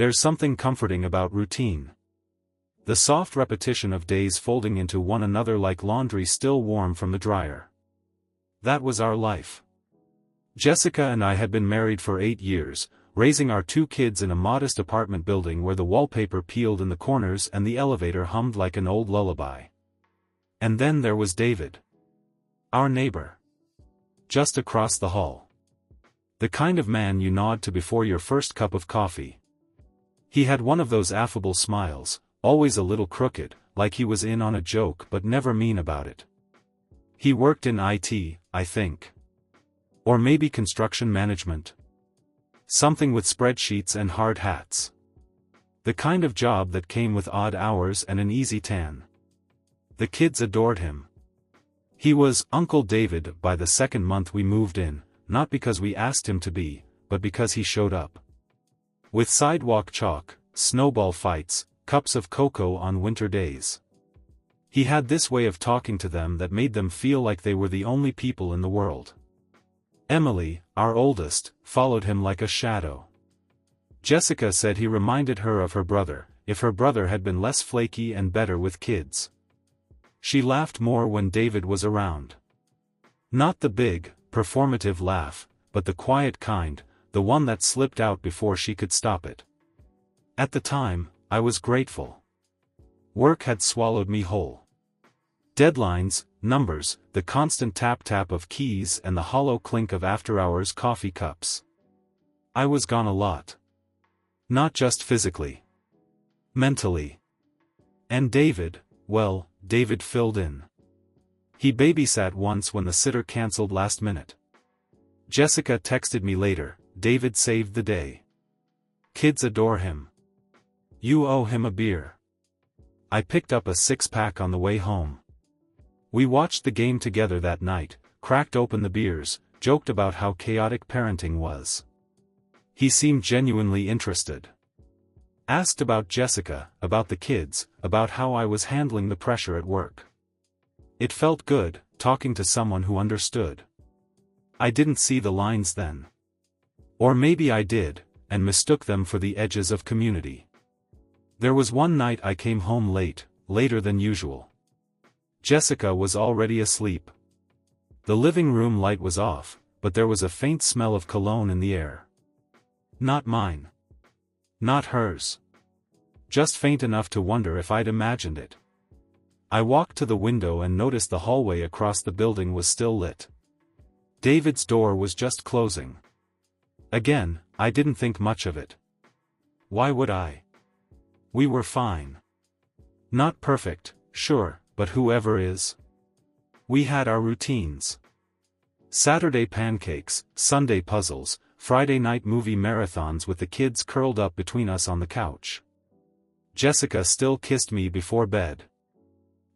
There's something comforting about routine. The soft repetition of days folding into one another like laundry still warm from the dryer. That was our life. Jessica and I had been married for 8 years, raising our 2 kids in a modest apartment building where the wallpaper peeled in the corners and the elevator hummed like an old lullaby. And then there was David. Our neighbor. Just across the hall. The kind of man you nod to before your first cup of coffee. He had one of those affable smiles, always a little crooked, like he was in on a joke but never mean about it. He worked in IT, I think. Or maybe construction management. Something with spreadsheets and hard hats. The kind of job that came with odd hours and an easy tan. The kids adored him. He was Uncle David by the second month we moved in, not because we asked him to be, but because he showed up. With sidewalk chalk, snowball fights, cups of cocoa on winter days. He had this way of talking to them that made them feel like they were the only people in the world. Emily, our oldest, followed him like a shadow. Jessica said he reminded her of her brother, if her brother had been less flaky and better with kids. She laughed more when David was around. Not the big, performative laugh, but the quiet kind, the one that slipped out before she could stop it. At the time, I was grateful. Work had swallowed me whole. Deadlines, numbers, the constant tap-tap of keys and the hollow clink of after-hours coffee cups. I was gone a lot. Not just physically. Mentally. And David, well, David filled in. He babysat once when the sitter cancelled last minute. Jessica texted me later, David saved the day. Kids adore him. You owe him a beer. I picked up a 6-pack on the way home. We watched the game together that night, cracked open the beers, joked about how chaotic parenting was. He seemed genuinely interested. Asked about Jessica, about the kids, about how I was handling the pressure at work. It felt good, talking to someone who understood. I didn't see the lines then. Or maybe I did, and mistook them for the edges of community. There was one night I came home late, later than usual. Jessica was already asleep. The living room light was off, but there was a faint smell of cologne in the air. Not mine. Not hers. Just faint enough to wonder if I'd imagined it. I walked to the window and noticed the hallway across the building was still lit. David's door was just closing. Again, I didn't think much of it. Why would I? We were fine. Not perfect, sure, but whoever is. We had our routines. Saturday pancakes, Sunday puzzles, Friday night movie marathons with the kids curled up between us on the couch. Jessica still kissed me before bed.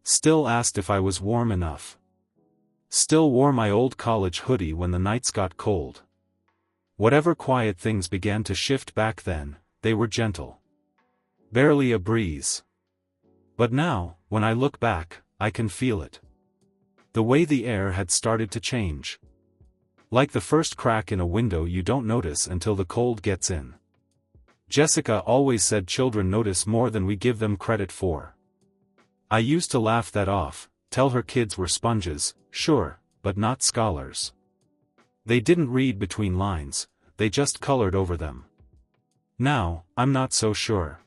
Still asked if I was warm enough. Still wore my old college hoodie when the nights got cold. Whatever quiet things began to shift back then, they were gentle. Barely a breeze. But now, when I look back, I can feel it. The way the air had started to change. Like the first crack in a window you don't notice until the cold gets in. Jessica always said children notice more than we give them credit for. I used to laugh that off, tell her kids were sponges, sure, but not scholars. They didn't read between lines, they just colored over them. Now, I'm not so sure.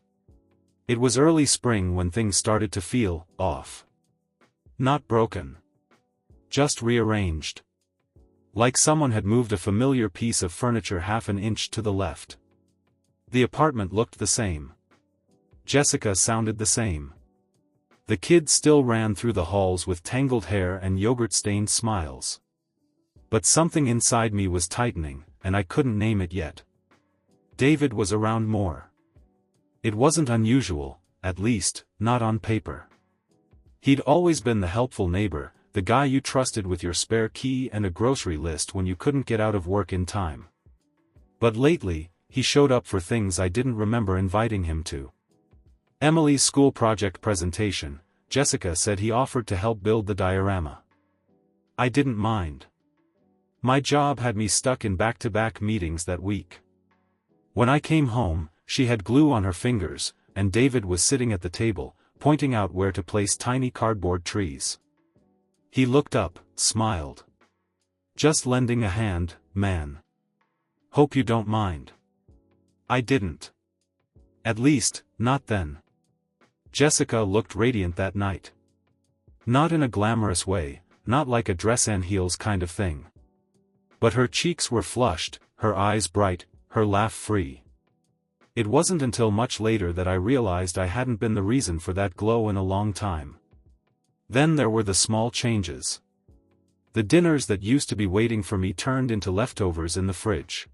It was early spring when things started to feel off. Not broken. Just rearranged. Like someone had moved a familiar piece of furniture half an inch to the left. The apartment looked the same. Jessica sounded the same. The kids still ran through the halls with tangled hair and yogurt-stained smiles. But something inside me was tightening, and I couldn't name it yet. David was around more. It wasn't unusual, at least, not on paper. He'd always been the helpful neighbor, the guy you trusted with your spare key and a grocery list when you couldn't get out of work in time. But lately, he showed up for things I didn't remember inviting him to. Emily's school project presentation, Jessica said he offered to help build the diorama. I didn't mind. My job had me stuck in back-to-back meetings that week. When I came home, She had glue on her fingers, and David was sitting at the table, pointing out where to place tiny cardboard trees. He looked up, smiled. "Just lending a hand, man. Hope you don't mind." I didn't. At least, not then. Jessica looked radiant that night. Not in a glamorous way, not like a dress and heels kind of thing. But her cheeks were flushed, her eyes bright, her laugh free. It wasn't until much later that I realized I hadn't been the reason for that glow in a long time. Then there were the small changes. The dinners that used to be waiting for me turned into leftovers in the fridge.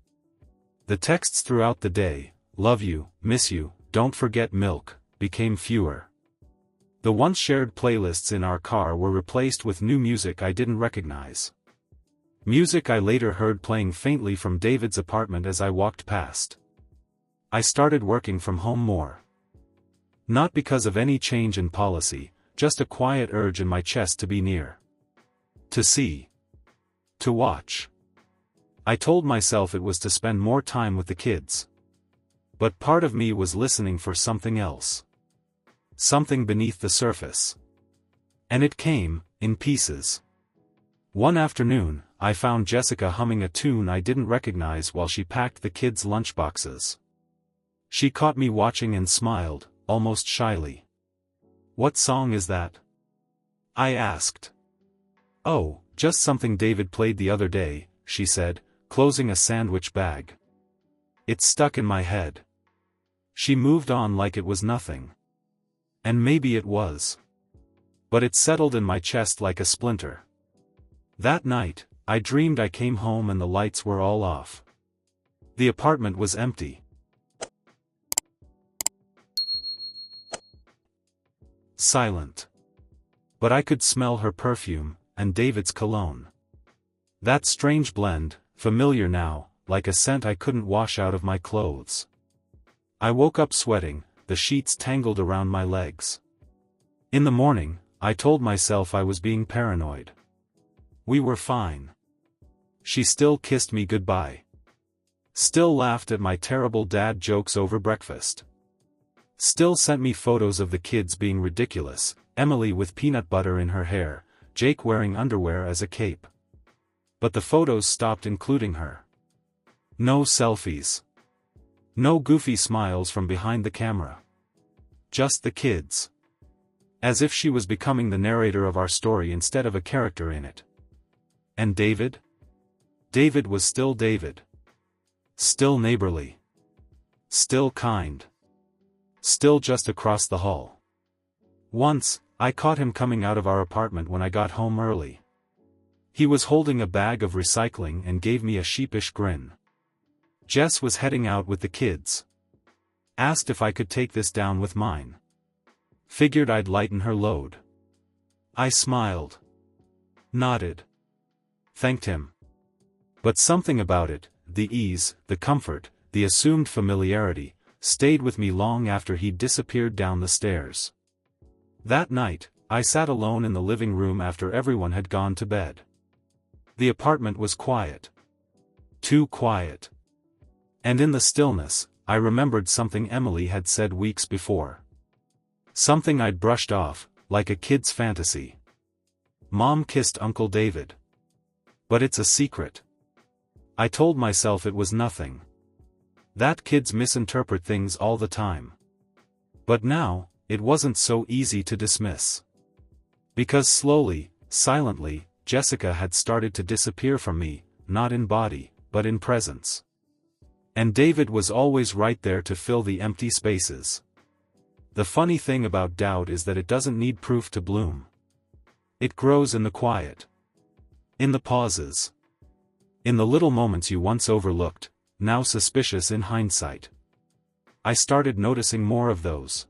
The texts throughout the day, "Love you, miss you, don't forget milk," became fewer. The once shared playlists in our car were replaced with new music I didn't recognize. Music I later heard playing faintly from David's apartment as I walked past. I started working from home more. Not because of any change in policy, just a quiet urge in my chest to be near. To see. To watch. I told myself it was to spend more time with the kids. But part of me was listening for something else. Something beneath the surface. And it came, in pieces. One afternoon, I found Jessica humming a tune I didn't recognize while she packed the kids' lunchboxes. She caught me watching and smiled, almost shyly. "What song is that?" I asked. "Oh, just something David played the other day," she said, closing a sandwich bag. "It stuck in my head." She moved on like it was nothing. And maybe it was. But it settled in my chest like a splinter. That night, I dreamed I came home and the lights were all off. The apartment was empty. Silent. But I could smell her perfume, and David's cologne. That strange blend, familiar now, like a scent I couldn't wash out of my clothes. I woke up sweating, the sheets tangled around my legs. In the morning, I told myself I was being paranoid. We were fine. She still kissed me goodbye. Still laughed at my terrible dad jokes over breakfast. Still sent me photos of the kids being ridiculous, Emily with peanut butter in her hair, Jake wearing underwear as a cape. But the photos stopped including her. No selfies. No goofy smiles from behind the camera. Just the kids. As if she was becoming the narrator of our story instead of a character in it. And David? David was still David. Still neighborly. Still kind. Still just across the hall. Once, I caught him coming out of our apartment when I got home early. He was holding a bag of recycling and gave me a sheepish grin. Jess was heading out with the kids. Asked if I could take this down with mine. Figured I'd lighten her load. I smiled. Nodded. Thanked him. But something about it, the ease, the comfort, the assumed familiarity, stayed with me long after he'd disappeared down the stairs. That night, I sat alone in the living room after everyone had gone to bed. The apartment was quiet. Too quiet. And in the stillness, I remembered something Emily had said weeks before. Something I'd brushed off, like a kid's fantasy. Mom kissed Uncle David. But it's a secret. I told myself it was nothing. That kids misinterpret things all the time. But now, it wasn't so easy to dismiss. Because slowly, silently, Jessica had started to disappear from me, not in body, but in presence. And David was always right there to fill the empty spaces. The funny thing about doubt is that it doesn't need proof to bloom. It grows in the quiet. In the pauses. In the little moments you once overlooked, now suspicious in hindsight. I started noticing more of those.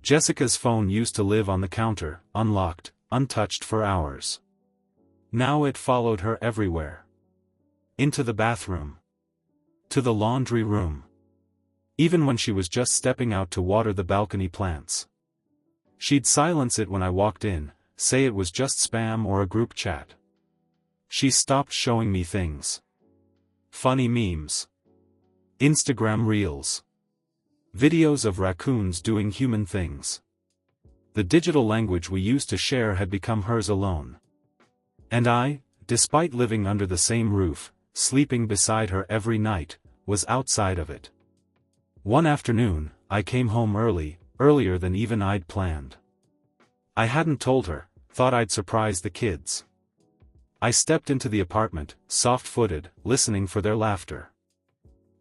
Jessica's phone used to live on the counter, unlocked, untouched for hours. Now it followed her everywhere. Into the bathroom. To the laundry room. Even when she was just stepping out to water the balcony plants. She'd silence it when I walked in, say it was just spam or a group chat. She stopped showing me things. Funny memes. Instagram reels. Videos of raccoons doing human things. The digital language we used to share had become hers alone. And I, despite living under the same roof, sleeping beside her every night, was outside of it. One afternoon, I came home early, earlier than even I'd planned. I hadn't told her, thought I'd surprise the kids. I stepped into the apartment, soft-footed, listening for their laughter.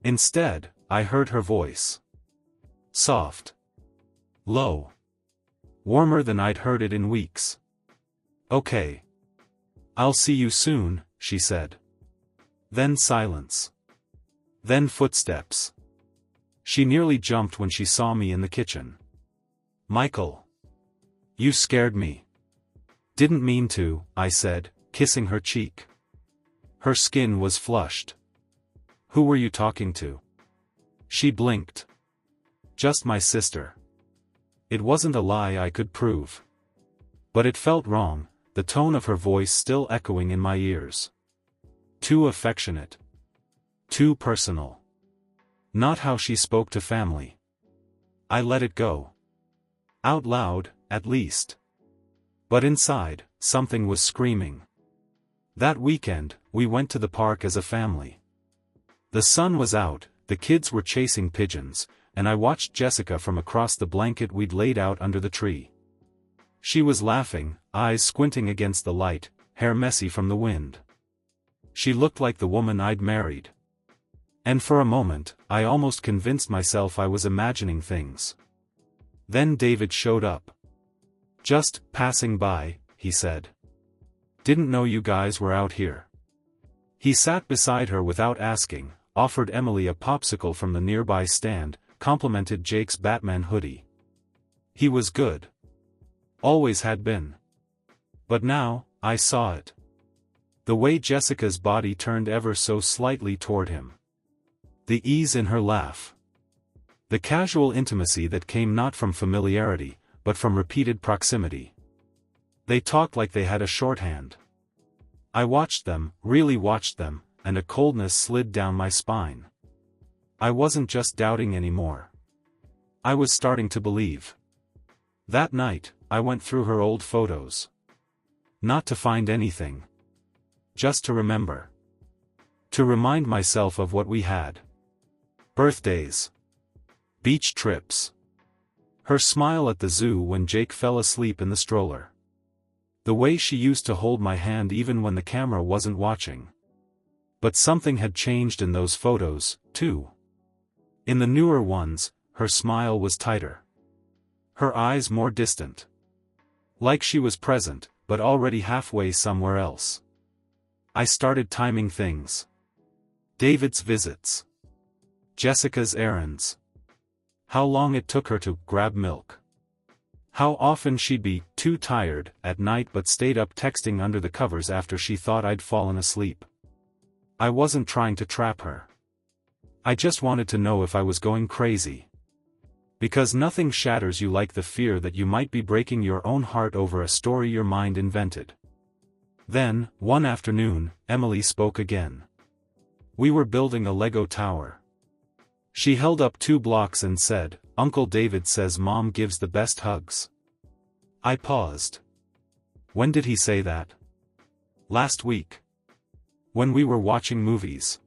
Instead, I heard her voice. Soft. Low. Warmer than I'd heard it in weeks. "Okay. I'll see you soon," she said. Then silence. Then footsteps. She nearly jumped when she saw me in the kitchen. "Michael. You scared me." "Didn't mean to," I said, kissing her cheek. Her skin was flushed. "Who were you talking to?" She blinked. "Just my sister." It wasn't a lie I could prove. But it felt wrong, the tone of her voice still echoing in my ears. Too affectionate. Too personal. Not how she spoke to family. I let it go. Out loud, at least. But inside, something was screaming. That weekend, we went to the park as a family. The sun was out, the kids were chasing pigeons, and I watched Jessica from across the blanket we'd laid out under the tree. She was laughing, eyes squinting against the light, hair messy from the wind. She looked like the woman I'd married. And for a moment, I almost convinced myself I was imagining things. Then David showed up. "Just passing by," he said. "Didn't know you guys were out here." He sat beside her without asking, offered Emily a popsicle from the nearby stand, complimented Jake's Batman hoodie. He was good. Always had been. But now, I saw it. The way Jessica's body turned ever so slightly toward him. The ease in her laugh. The casual intimacy that came not from familiarity, but from repeated proximity. They talked like they had a shorthand. I watched them, really watched them, and a coldness slid down my spine. I wasn't just doubting anymore. I was starting to believe. That night, I went through her old photos. Not to find anything. Just to remember. To remind myself of what we had. Birthdays. Beach trips. Her smile at the zoo when Jake fell asleep in the stroller. The way she used to hold my hand even when the camera wasn't watching. But something had changed in those photos, too. In the newer ones, her smile was tighter. Her eyes more distant. Like she was present, but already halfway somewhere else. I started timing things. David's visits. Jessica's errands. How long it took her to grab milk. How often she'd be too tired at night but stayed up texting under the covers after she thought I'd fallen asleep. I wasn't trying to trap her. I just wanted to know if I was going crazy. Because nothing shatters you like the fear that you might be breaking your own heart over a story your mind invented. Then, one afternoon, Emily spoke again. We were building a Lego tower. She held up 2 blocks and said, "Uncle David says Mom gives the best hugs." I paused. When did he say that? Last week. When we were watching movies.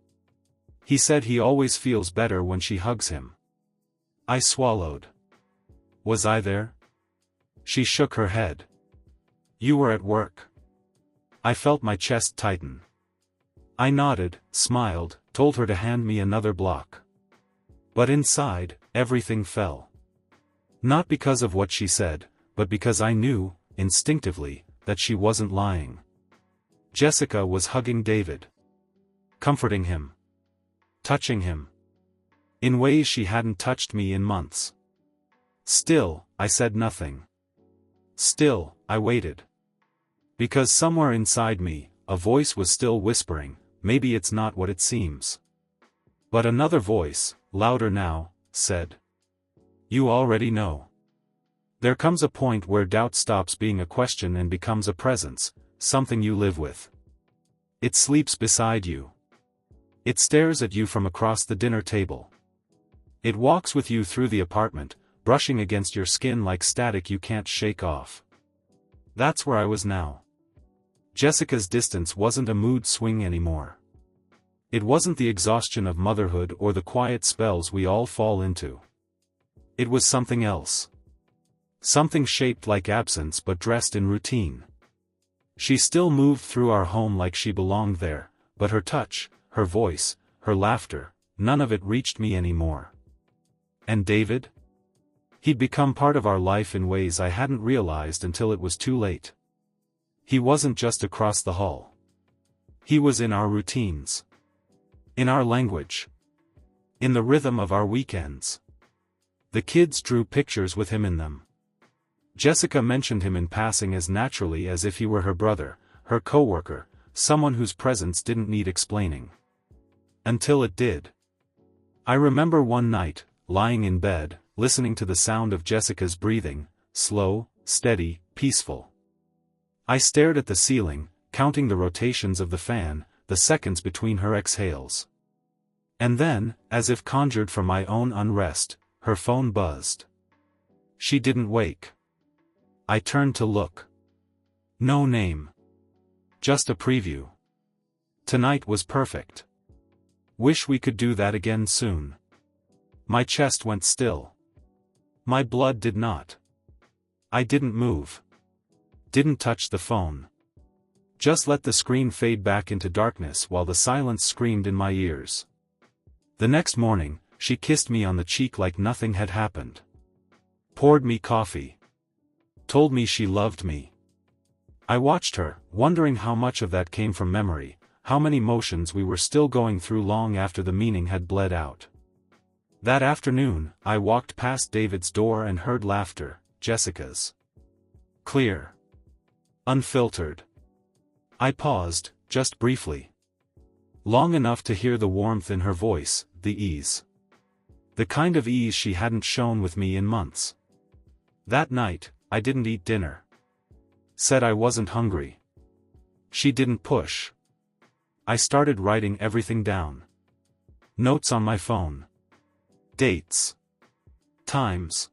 He said he always feels better when she hugs him. I swallowed. Was I there? She shook her head. You were at work. I felt my chest tighten. I nodded, smiled, told her to hand me another block. But inside, everything fell. Not because of what she said, but because I knew, instinctively, that she wasn't lying. Jessica was hugging David. Comforting him. Touching him. In ways she hadn't touched me in months. Still, I said nothing. Still, I waited. Because somewhere inside me, a voice was still whispering, maybe it's not what it seems. But another voice, louder now, said. You already know. There comes a point where doubt stops being a question and becomes a presence, something you live with. It sleeps beside you. It stares at you from across the dinner table. It walks with you through the apartment, brushing against your skin like static you can't shake off. That's where I was now. Jessica's distance wasn't a mood swing anymore. It wasn't the exhaustion of motherhood or the quiet spells we all fall into. It was something else. Something shaped like absence but dressed in routine. She still moved through our home like she belonged there, but her touch, her voice, her laughter, none of it reached me anymore. And David? He'd become part of our life in ways I hadn't realized until it was too late. He wasn't just across the hall. He was in our routines. In our language. In the rhythm of our weekends. The kids drew pictures with him in them. Jessica mentioned him in passing as naturally as if he were her brother, her coworker, someone whose presence didn't need explaining. Until it did. I remember one night, lying in bed, listening to the sound of Jessica's breathing, slow, steady, peaceful. I stared at the ceiling, counting the rotations of the fan, the seconds between her exhales. And then, as if conjured from my own unrest, her phone buzzed. She didn't wake. I turned to look. No name. Just a preview. Tonight was perfect. Wish we could do that again soon. My chest went still. My blood did not. I didn't move. Didn't touch the phone. Just let the screen fade back into darkness while the silence screamed in my ears. The next morning, she kissed me on the cheek like nothing had happened. Poured me coffee. Told me she loved me. I watched her, wondering how much of that came from memory, how many motions we were still going through long after the meaning had bled out. That afternoon, I walked past David's door and heard laughter, Jessica's. Clear. Unfiltered. I paused, just briefly. Long enough to hear the warmth in her voice, the ease. The kind of ease she hadn't shown with me in months. That night, I didn't eat dinner. Said I wasn't hungry. She didn't push. I started writing everything down. Notes on my phone. Dates. Times.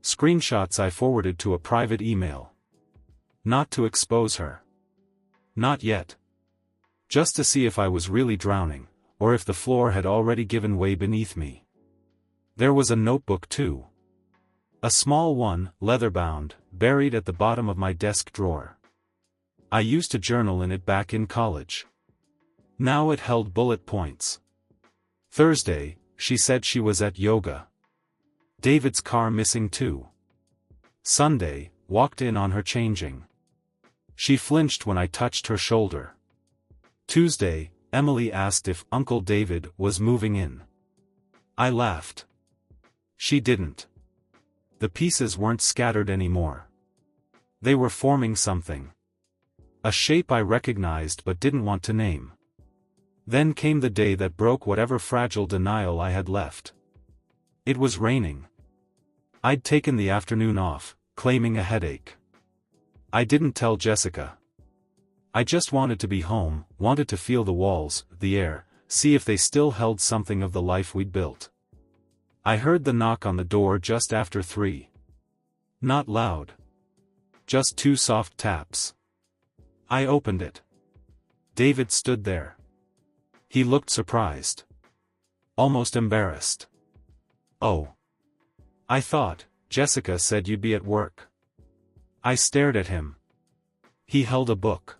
Screenshots I forwarded to a private email. Not to expose her. Not yet. Just to see if I was really drowning, or if the floor had already given way beneath me. There was a notebook too. A small one, leather-bound, buried at the bottom of my desk drawer. I used to journal in it back in college. Now it held bullet points. Thursday, she said she was at yoga. David's car missing too. Sunday, walked in on her changing. She flinched when I touched her shoulder. Tuesday, Emily asked if Uncle David was moving in. I laughed. She didn't. The pieces weren't scattered anymore. They were forming something. A shape I recognized but didn't want to name. Then came the day that broke whatever fragile denial I had left. It was raining. I'd taken the afternoon off, claiming a headache. I didn't tell Jessica. I just wanted to be home, wanted to feel the walls, the air, see if they still held something of the life we'd built. I heard the knock on the door just after 3. Not loud. Just 2 soft taps. I opened it. David stood there. He looked surprised. Almost embarrassed. Oh. I thought, Jessica said you'd be at work. I stared at him. He held a book.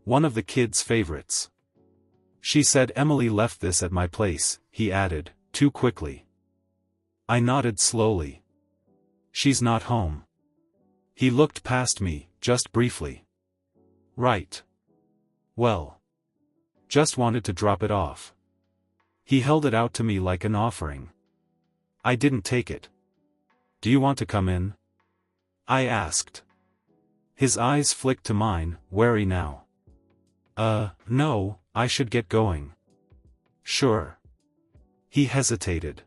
One of the kids' favorites. She said Emily left this at my place, he added, too quickly. I nodded slowly. She's not home. He looked past me, just briefly. Right. Well. Just wanted to drop it off. He held it out to me like an offering. I didn't take it. Do you want to come in? I asked. His eyes flicked to mine, wary now. No, I should get going. Sure. He hesitated.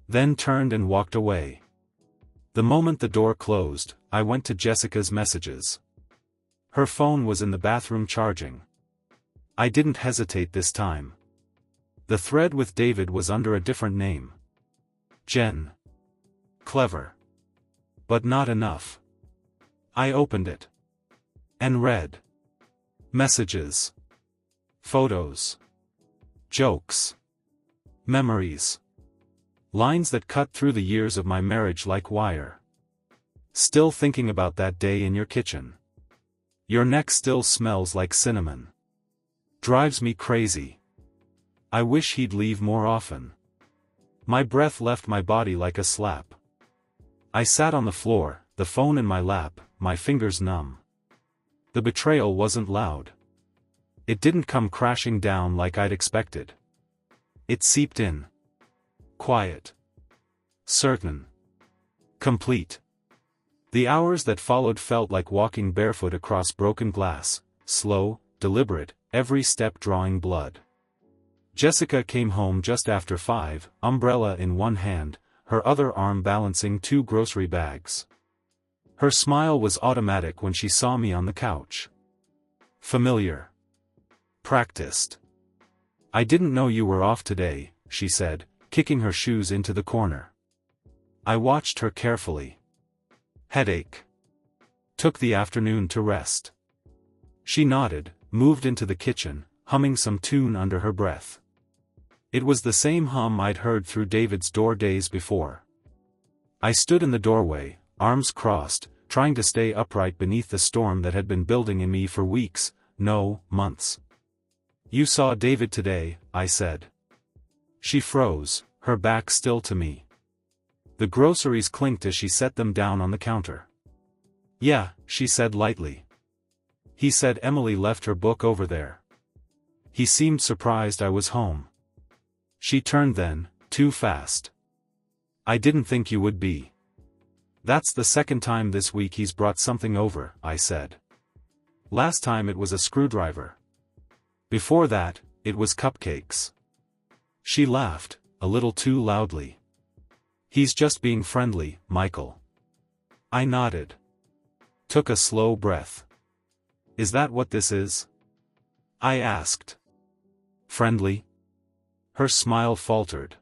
Then turned and walked away. The moment the door closed, I went to Jessica's messages. Her phone was in the bathroom charging. I didn't hesitate this time. The thread with David was under a different name, Jen. Clever. But not enough. I opened it. And read. Messages. Photos. Jokes. Memories. Lines that cut through the years of my marriage like wire. Still thinking about that day in your kitchen. Your neck still smells like cinnamon. Drives me crazy. I wish he'd leave more often. My breath left my body like a slap. I sat on the floor, the phone in my lap, my fingers numb. The betrayal wasn't loud. It didn't come crashing down like I'd expected. It seeped in. Quiet. Certain. Complete. The hours that followed felt like walking barefoot across broken glass, slow, deliberate, every step drawing blood. Jessica came home just after 5, umbrella in one hand, her other arm balancing 2 grocery bags. Her smile was automatic when she saw me on the couch. Familiar. Practiced. I didn't know you were off today, she said, kicking her shoes into the corner. I watched her carefully. Headache. Took the afternoon to rest. She nodded, moved into the kitchen, humming some tune under her breath. It was the same hum I'd heard through David's door days before. I stood in the doorway, arms crossed, trying to stay upright beneath the storm that had been building in me for weeks, no, months. You saw David today, I said. She froze, her back still to me. The groceries clinked as she set them down on the counter. Yeah, she said lightly. He said Emily left her book over there. He seemed surprised I was home. She turned then, too fast. I didn't think you would be. That's the second time this week he's brought something over, I said. Last time it was a screwdriver. Before that, it was cupcakes. She laughed, a little too loudly. He's just being friendly, Michael. I nodded. Took a slow breath. Is that what this is? I asked. Friendly? Her smile faltered.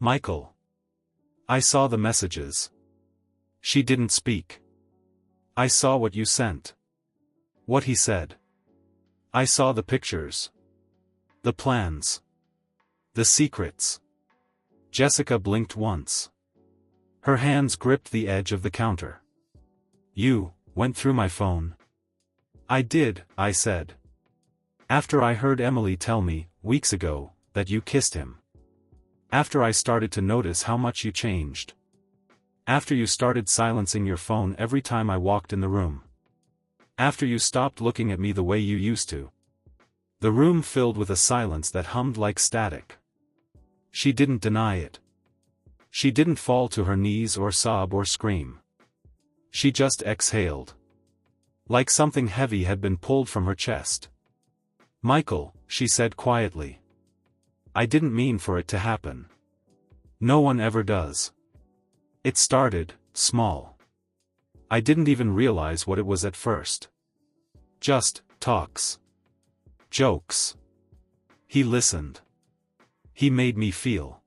Michael. I saw the messages. She didn't speak. I saw what you sent. What he said. I saw the pictures. The plans. The secrets. Jessica blinked once. Her hands gripped the edge of the counter. You went through my phone. I did, I said. After I heard Emily tell me, weeks ago, that you kissed him. After I started to notice how much you changed. After you started silencing your phone every time I walked in the room. After you stopped looking at me the way you used to. The room filled with a silence that hummed like static. She didn't deny it. She didn't fall to her knees or sob or scream. She just exhaled. Like something heavy had been pulled from her chest. Michael, she said quietly. I didn't mean for it to happen. No one ever does. It started, small. I didn't even realize what it was at first. Just, talks. Jokes. He listened. He made me feel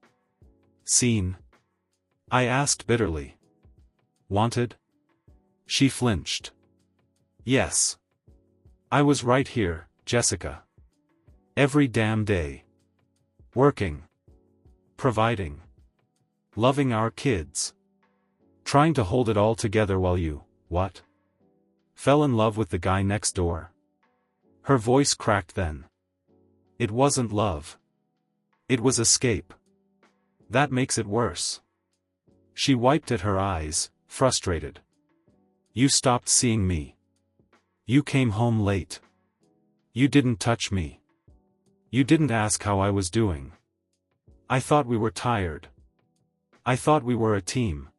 seen. I asked bitterly. Wanted? She flinched. Yes. I was right here, Jessica. Every damn day. Working. Providing. Loving our kids. Trying to hold it all together while you, what? Fell in love with the guy next door. Her voice cracked then. It wasn't love. It was escape. That makes it worse. She wiped at her eyes, frustrated. You stopped seeing me. You came home late. You didn't touch me. You didn't ask how I was doing. I thought we were tired. I thought we were a team.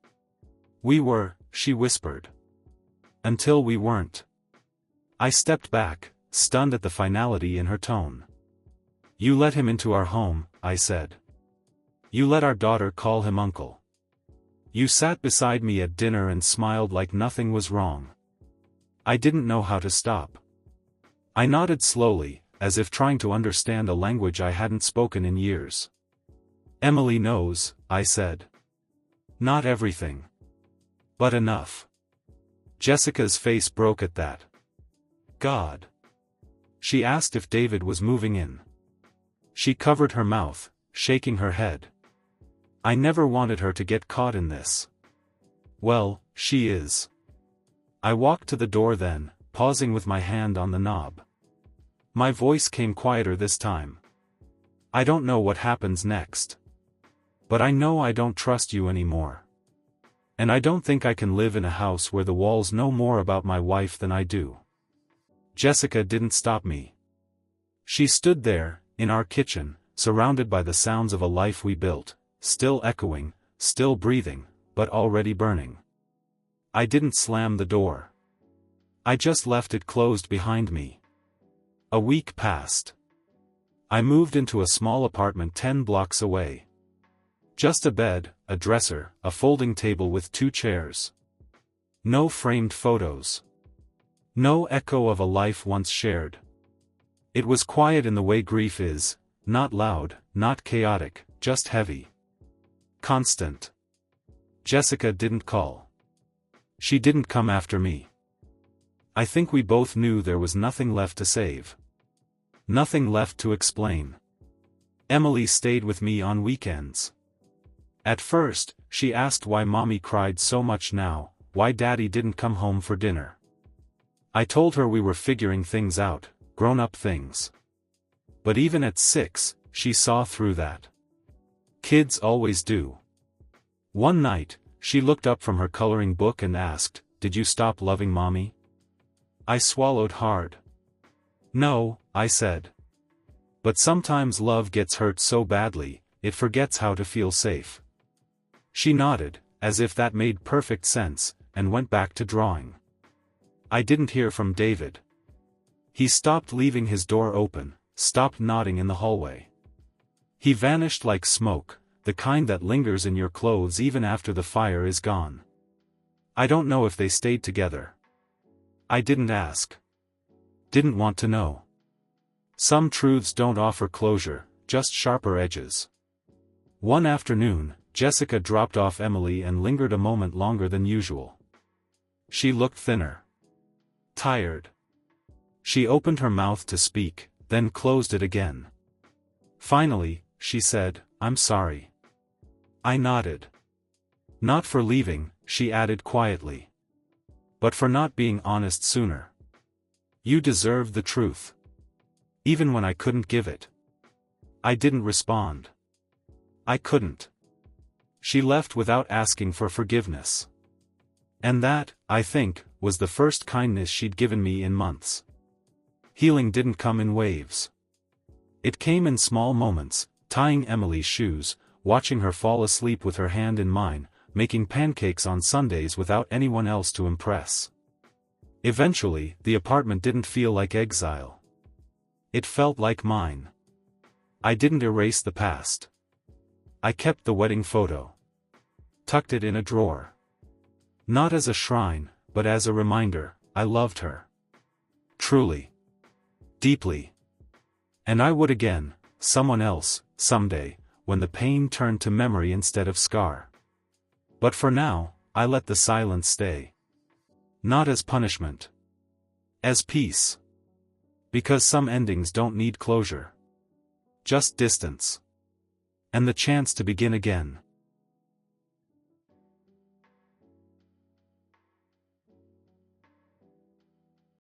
We were, she whispered. Until we weren't. I stepped back, stunned at the finality in her tone. You let him into our home, I said. You let our daughter call him uncle. You sat beside me at dinner and smiled like nothing was wrong. I didn't know how to stop. I nodded slowly, as if trying to understand a language I hadn't spoken in years. Emily knows, I said. Not everything. But enough. Jessica's face broke at that. God. She asked if David was moving in. She covered her mouth, shaking her head. I never wanted her to get caught in this. Well, she is. I walked to the door then, pausing with my hand on the knob. My voice came quieter this time. I don't know what happens next. But I know I don't trust you anymore. And I don't think I can live in a house where the walls know more about my wife than I do. Jessica didn't stop me. She stood there, in our kitchen, surrounded by the sounds of a life we built, still echoing, still breathing, but already burning. I didn't slam the door. I just left it closed behind me. A week passed. I moved into a small apartment 10 blocks away. Just a bed, a dresser, a folding table with 2 chairs. No framed photos. No echo of a life once shared. It was quiet in the way grief is, not loud, not chaotic, just heavy. Constant. Jessica didn't call. She didn't come after me. I think we both knew there was nothing left to save. Nothing left to explain. Emily stayed with me on weekends. At first, she asked why Mommy cried so much now, why Daddy didn't come home for dinner. I told her we were figuring things out, grown-up things. But even at 6, she saw through that. Kids always do. One night, she looked up from her coloring book and asked, "Did you stop loving Mommy?" I swallowed hard. "No," I said. "But sometimes love gets hurt so badly, it forgets how to feel safe." She nodded, as if that made perfect sense, and went back to drawing. I didn't hear from David. He stopped leaving his door open, stopped nodding in the hallway. He vanished like smoke, the kind that lingers in your clothes even after the fire is gone. I don't know if they stayed together. I didn't ask. Didn't want to know. Some truths don't offer closure, just sharper edges. One afternoon, Jessica dropped off Emily and lingered a moment longer than usual. She looked thinner. Tired. She opened her mouth to speak, then closed it again. Finally, she said, "I'm sorry." I nodded. "Not for leaving," she added quietly. "But for not being honest sooner. You deserved the truth. Even when I couldn't give it." I didn't respond. I couldn't. She left without asking for forgiveness. And that, I think, was the first kindness she'd given me in months. Healing didn't come in waves. It came in small moments, tying Emily's shoes, watching her fall asleep with her hand in mine, making pancakes on Sundays without anyone else to impress. Eventually, the apartment didn't feel like exile. It felt like mine. I didn't erase the past. I kept the wedding photo. Tucked it in a drawer. Not as a shrine, but as a reminder, I loved her. Truly. Deeply. And I would again, someone else, someday, when the pain turned to memory instead of scar. But for now, I let the silence stay. Not as punishment. As peace. Because some endings don't need closure. Just distance. And the chance to begin again.